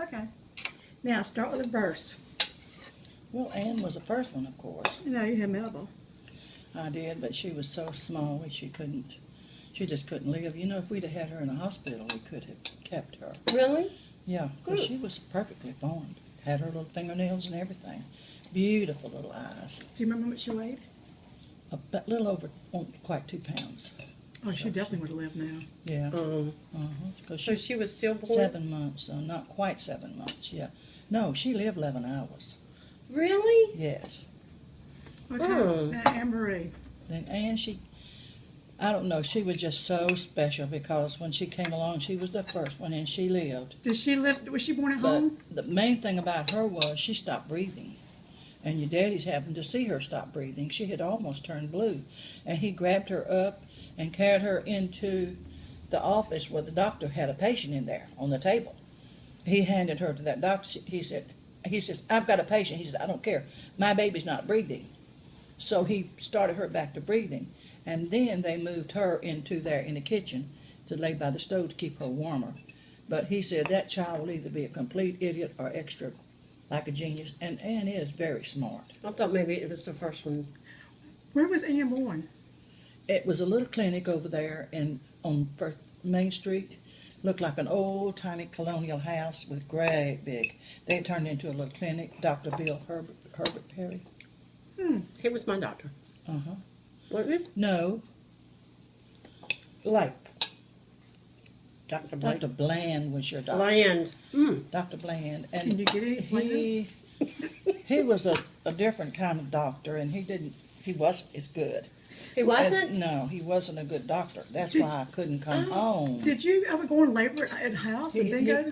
Okay. Now, start with a verse. Well, Ann was the first one, of course. You know, you had Melville. I did, but she was so small she just couldn't live. You know, if we'd have had her in a hospital, we could have kept her. Really? Yeah, because she was perfectly formed. Had her little fingernails and everything. Beautiful little eyes. Do you remember what she weighed? A little over, quite 2 pounds. Oh, she definitely would have lived now. Yeah. So she was stillborn? 7 months, not quite 7 months, yeah. No, she lived 11 hours. Really? Yes. Okay. Now, Anne Marie. Then Anne, I don't know, she was just so special because when she came along, she was the first one and she lived. Did she live, was she born at But home? the main thing about her was she stopped breathing. And your daddy's happened to see her stop breathing. She had almost turned blue. And he grabbed her up and carried her into the office where the doctor had a patient in there on the table. He handed her to that doctor. He says, I've got a patient. He said, I don't care. My baby's not breathing. So he started her back to breathing. And then they moved her into there in the kitchen to lay by the stove to keep her warmer. But he said that child will either be a complete idiot or extra like a genius. And Anne is very smart. I thought maybe it was the first one. Where was Anne born? It was a little clinic over there on Main Street. Looked like an old-timey colonial house with great big. They had turned into a little clinic. Dr. Bill Herbert Perry. He was my doctor. Uh-huh. Wasn't it? No, Like. Dr. Blake. Dr. Bland was your doctor. Bland. Dr. Bland. And Can you get it? he was a different kind of doctor, and he wasn't as good. He wasn't? No, he wasn't a good doctor. That's why I couldn't come home. Did you ever go in labor at house and then go?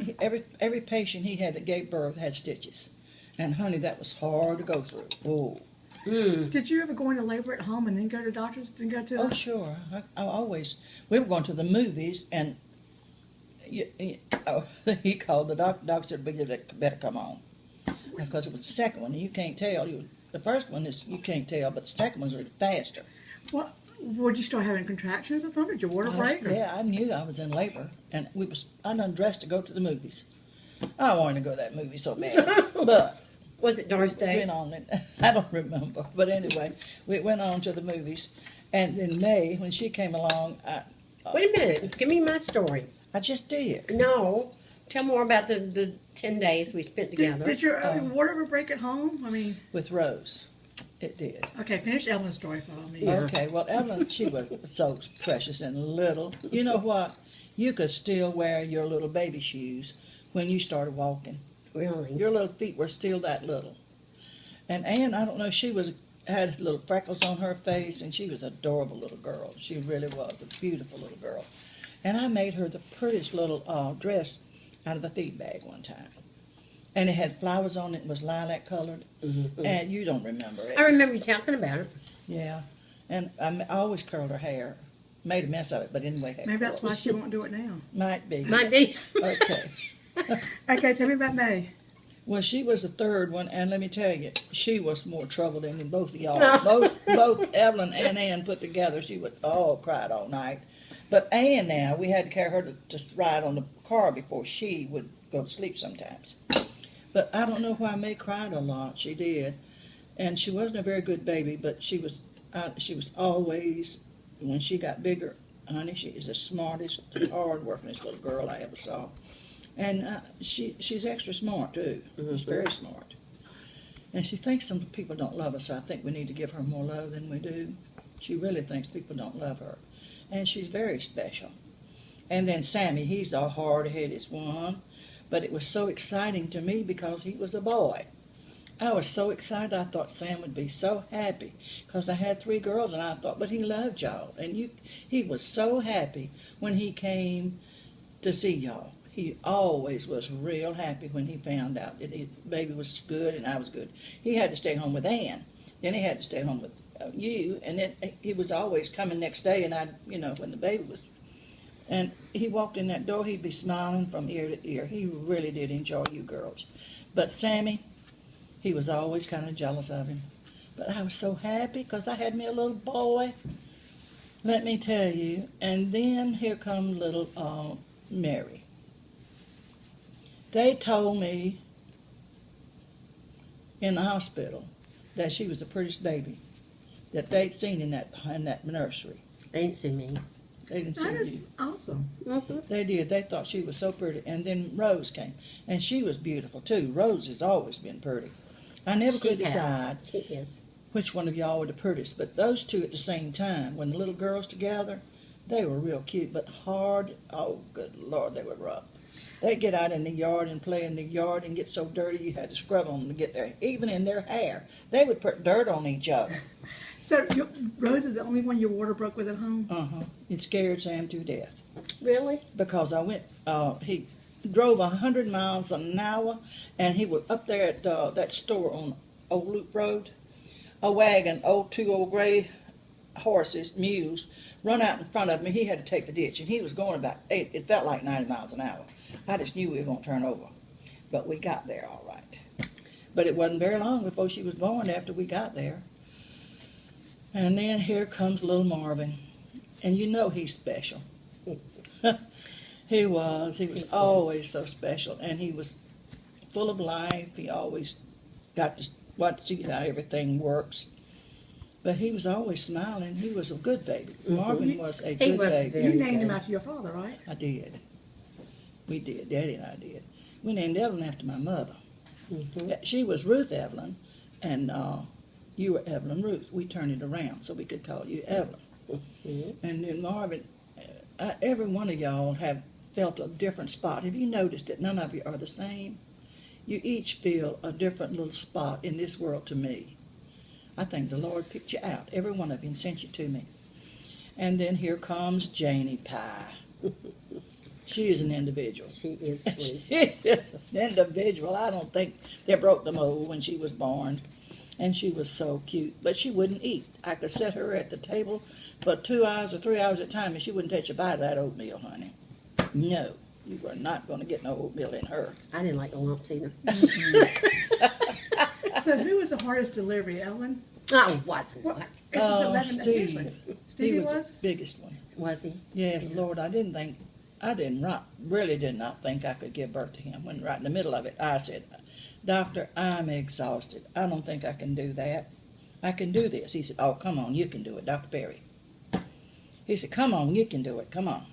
Every patient he had that gave birth had stitches. And honey, that was hard to go through. Oh. Did you ever go into labor at home and then go to doctors and go to? Oh, sure. We were going to the movies, and he called the doctor. The doctor said, "You better come on," because it was the second one. And you can't tell. The first one is you can't tell, but the second one's really faster. What? Would you start having contractions or something? Did your water break? Yeah, I knew I was in labor, and I undressed to go to the movies. I wanted to go to that movie so bad, but. Was it Doris Day? Went on it. I don't remember, but anyway, we went on to the movies, and in May when she came along, Wait a minute. Give me my story. I just did. No. Tell more about the 10 days we spent together. Did your water ever break at home? I mean, With Rose, it did. okay, finish Ellen's story for me. Okay, well, Ellen, she was so precious and little. You know what? You could still wear your little baby shoes when you started walking. Really? Your little feet were still that little. And Anne, I don't know, had little freckles on her face, and she was an adorable little girl. She really was a beautiful little girl. And I made her the prettiest little dress out of a feed bag one time. And it had flowers on it. It was lilac colored. And you don't remember it. I remember you talking about it. Yeah. And I always curled her hair. Made a mess of it, but anyway. Maybe that's why she won't do it now. Might be. Might be. Okay. Okay, tell me about May. Well, she was the third one, and let me tell you, she was more trouble than both of y'all. both Evelyn and Ann put together, she would cried all night. But Ann now, we had to carry her to just ride on the car before she would go to sleep sometimes. But I don't know why May cried a lot. She did, and she wasn't a very good baby, but she was always, when she got bigger, honey, she is the smartest, hard-workingest little girl I ever saw. And she's extra smart, too. She's very smart. And she thinks some people don't love her, so I think we need to give her more love than we do. She really thinks people don't love her. And she's very special. And then Sammy, he's the hard-headed one. But it was so exciting to me because he was a boy. I was so excited. I thought Sam would be so happy because I had 3 girls, and I thought, but he loved y'all. And he was so happy when he came to see y'all. He always was real happy when he found out that his baby was good and I was good. He had to stay home with Ann. Then he had to stay home with you. And then he was always coming next day, and when the baby was. And he walked in that door, he'd be smiling from ear to ear. He really did enjoy you girls. But Sammy, he was always kind of jealous of him. But I was so happy because I had me a little boy. Let me tell you. And then here come little Mary. They told me in the hospital that she was the prettiest baby that they'd seen in that nursery. They ain't seen me. They didn't see That is you. awesome. Mm-hmm. They did. They thought she was so pretty. And then Rose came, and she was beautiful too. Rose has always been pretty. I never could decide She is. which one of y'all were the prettiest, but those two at the same time, when the little girls together, they were real cute, but hard. Oh, good Lord, they were rough. They'd get out in the yard and play in the yard and get so dirty you had to scrub on them to get there. Even in their hair, they would put dirt on each other. So Rose is the only one your water broke with at home? It scared Sam to death Really? because he drove 100 miles an hour, and he was up there at that store on Old Loop Road. A wagon, two old gray horses, mules, run out in front of him. He had to take the ditch, and he was going about it felt like 90 miles an hour. I just knew we were going to turn over, but we got there all right. But it wasn't very long before she was born after we got there. And then here comes little Marvin, and you know he's special. He was always so special, and he was full of life. He always got to see how everything works. But he was always smiling. He was a good baby. Mm-hmm. Marvin was a He good was baby. very You named him good. after your father, right? I did. We did. Daddy and I did. We named Evelyn after my mother. Mm-hmm. She was Ruth Evelyn, and you were Evelyn Ruth. We turned it around so we could call you Evelyn. Mm-hmm. And then Marvin, every one of y'all have felt a different spot. Have you noticed that none of you are the same? You each feel a different little spot in this world to me. I think the Lord picked you out, every one of you, and sent you to me. And then here comes Janie Pye. She is an individual. She is sweet. She is an individual. I don't think they broke the mold when she was born. And she was so cute. But she wouldn't eat. I could set her at the table for 2 hours or 3 hours at a time, and she wouldn't touch a bite of that oatmeal, honey. No, you were not going to get no oatmeal in her. I didn't like the lumps either. So who was the hardest delivery, Ellen? Oh, Watson. What? It was 11, Steve. seriously. He Stevie was was? the biggest one. Was he? Yes, Yeah. Lord, I really did not think I could give birth to him. When right in the middle of it, I said, Doctor, I'm exhausted. I don't think I can do that. I can do this. He said, oh, come on, you can do it, Dr. Perry. He said, come on, you can do it, come on.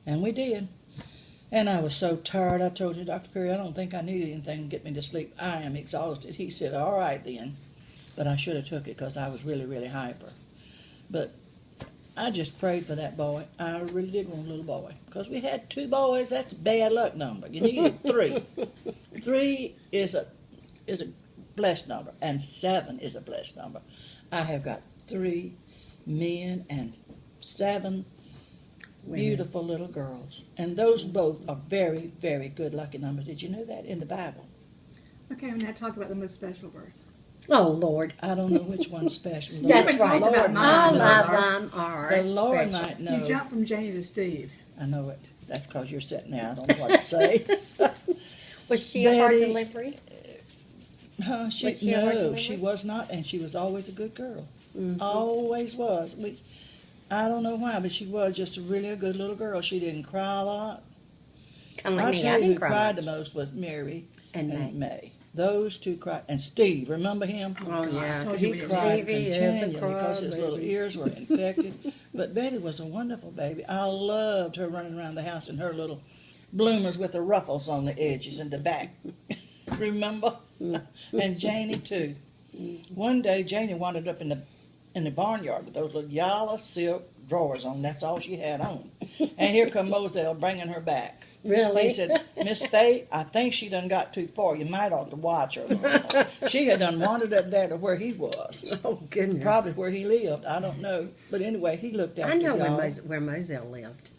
And we did. And I was so tired, I told you, Dr. Perry, I don't think I need anything to get me to sleep. I am exhausted. He said, all right then. But I should have took it because I was really, really hyper. But I just prayed for that boy. I really did want a little boy. Because we had 2 boys, that's a bad luck number. You needed 3. 3 is a blessed number, and 7 is a blessed number. I have got 3 men and 7 beautiful little girls. And those both are very, very good lucky numbers. Did you know that in the Bible? Okay, now talk about the most special birth. Oh, Lord. I don't know which one's special. You That's haven't right. talked about Lord mine. All might of know. them are The Lord special. might know. You jumped from Janie to Steve. I know it. That's because you're sitting there. I don't know what to say. Was she a hard Betty- delivery? No, Was she a hard delivery? she was not, and she was always a good girl. Mhm. Always was. I don't know why, but she was just really a good little girl. She didn't cry a lot. Kind of I like me. tell I you didn't who cry cried much. the most was Mary And May. and May. Those 2 cried. And Steve, remember him? Oh, yeah. I told you He we didn't cried Stevie is a continually because his little crybaby. ears were infected. But Betty was a wonderful baby. I loved her running around the house in her little bloomers with the ruffles on the edges and the back. Remember? And Janie too. One day Janie wandered up in the barnyard with those little yellow silk drawers on. That's all she had on. And here come Moselle bringing her back. Really? He said, Miss Faye, I think she done got too far. You might ought to watch her a little more. She had done wandered up there to where he was. Oh, goodness. Probably where he lived. I don't know. But anyway, he looked after I know y'all. where Moselle lived.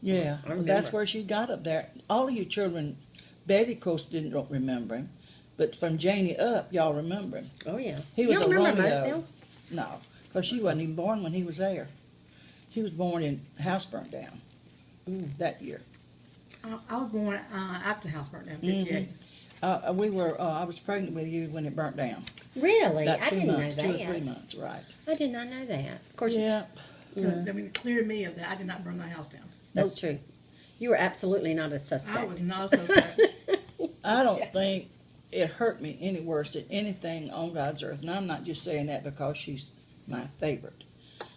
Yeah, I remember. that's where she got up there. All of you children, Betty, of course, don't remember him. But from Janie up, y'all remember him. Oh, yeah. He You was don't a remember Romeo. Moselle? No, because she wasn't even born when he was there. She was born in house burnt down that year. I was born after the house burnt down, 58. I was pregnant with you when it burnt down. Really? About I 2 didn't know months, 2 or 3 that. months, right? I did not know that. Of course, Yeah. So, I mean, it cleared me of that. I did not burn my house down. that's true. You were absolutely not a suspect. I was not a suspect. I don't think it hurt me any worse than anything on God's earth. And I'm not just saying that because she's my favorite.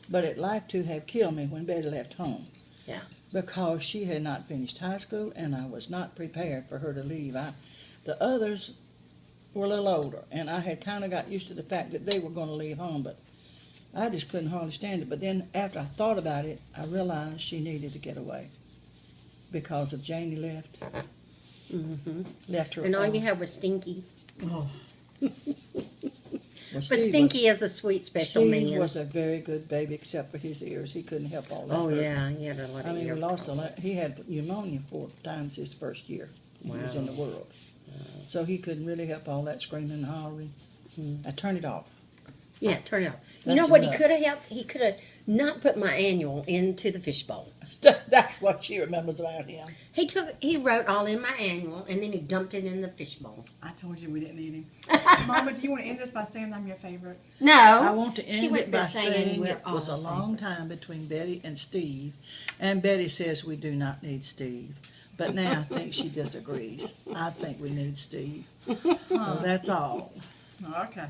But it like to have killed me when Betty left home. Yeah. Because she had not finished high school and I was not prepared for her to leave. The others were a little older and I had kind of got used to the fact that they were going to leave home, but I just couldn't hardly stand it. But then after I thought about it, I realized she needed to get away because of Janie left. Mm-hmm. Left her. And all you alone. had was Stinky. Oh, Well, But Steve Stinky is a sweet, special Steve man. was a very good baby, except for his ears. He couldn't help all that. Oh, hurt. yeah, he had a lot I of mean, we ear lost a problems. lot. He had pneumonia 4 times his first year he was in the Wow. world. So he couldn't really help all that screaming and hollering. Hmm. I turned it off. Yeah, turn it off. You That's know what enough. he could have helped? He could have not put my annual into the fishbowl. That's what she remembers about him. He wrote all in my annual, and then he dumped it in the fishbowl. I told you we didn't need him. Mama, do you want to end this by saying I'm your favorite? No. I want to She end went it by to saying saying we're it was a all long time between Betty and Steve, and Betty says we do not need Steve. But now I think she disagrees. I think we need Steve. So that's all. Okay.